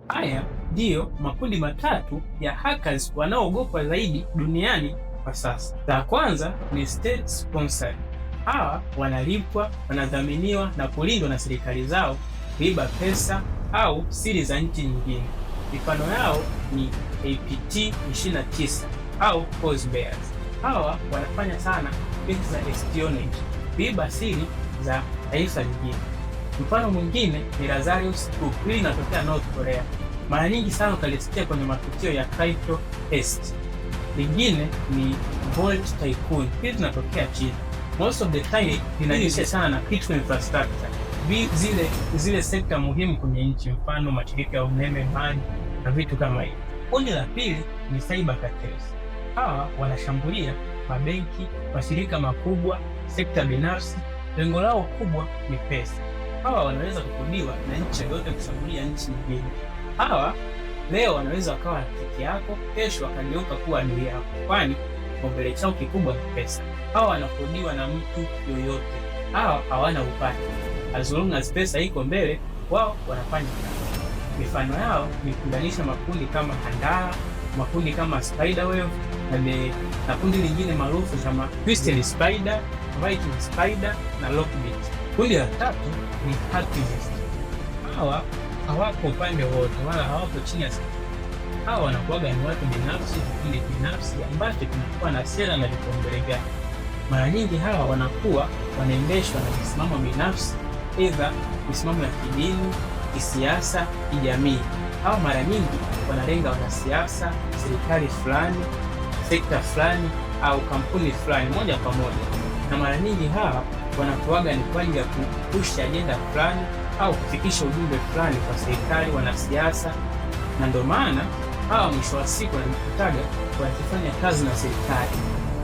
Haya ndiyo makundi matatu ya hackers wanaoogopwa zaidi duniani kwa sasa. La kwanza ni state sponsored. Hawa wanalipwa, wanadhaminiwa na kulindwa na serikali zao kuiba pesa au siri za nchi nyingine. Mifano yao ni APT29 au False Bears. Hawa wanafanya sana kesi za espionage, kuiba siri za taifa lingine. Mfano mwingine ni Lazarus Group, hili linatokea North Korea. Mara nyingi sana utalisikia kwenye matukio ya Crypto Est. Lingine ni Volt Tycoon, hili linatokea China. Most of the time linajihusisha sana na critical infrastructure, zile sekta muhimu kwenye nchi, mfano mashirika ya umeme, maji na vitu kama hivyo. Kundi la pili ni cyber cartels. Hawa wanashambulia mabenki, mashirika makubwa, sekta binafsi. Lengo lao kubwa ni pesa. Hawa wanaweza kukudiwa na nchi yoyote kushambulia nchi nyingine. Hawa leo wanaweza wakawa rafiki yako, kesho wakageuka kuwa adui yako, kwani kipaumbele chao kikubwa ni pesa. Hawa wanakudiwa na mtu yoyote. Hawa hawana upati, as long as pesa iko mbele, wao wanafanya kazi. Mifano yao ni kuunganisha makundi kama Handara, makundi kama Spiderweb na kundi lingine maarufu kama Crystal Spider, Viking Spider na Lockbit. Kundi la tatu ni activist. Hawa hawako upande wote wala hawako chini ya serikali. Hawa wanakuwaga ni watu binafsi, vikundi binafsi ambacho kinakuwa na sera na vipaumbele vyake. Mara nyingi hawa wanakuwa wanaendeshwa na misimamo binafsi, aidha misimamo ya kidini, kisiasa, kijamii. Hawa mara nyingi wanalenga wanasiasa, serikali fulani, sekta fulani au kampuni fulani moja kwa moja. Na mara nyingi hawa wanakuwaga ni kwa ajili ya kupusha ajenda fulani au kufikisha ujumbe fulani kwa serikali, wanasiasa. Na ndio maana hawa mwisho wa siku wanajikutaga wakifanya kazi na serikali.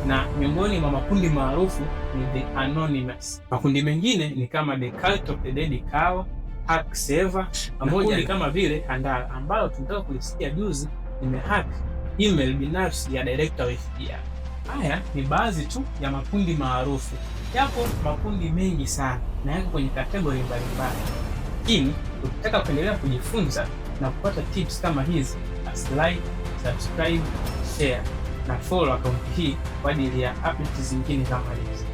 Na miongoni mwa makundi maarufu ni The Anonymous. Makundi mengine ni kama The Cult of the Dead Cow, Hacksaver, pamoja kama vile Handara ambayo tunataka kulisikia juzi limehack email binafsi ya director wa FBI. Haya ni baadhi tu ya makundi maarufu. Yapo makundi mengi sana na yako kwenye kategori mbalimbali. Lakini ukitaka kuendelea kujifunza na kupata tips kama hizi, like, subscribe, share na follow akaunti hii kwa ajili ya updates zingine kama hizi.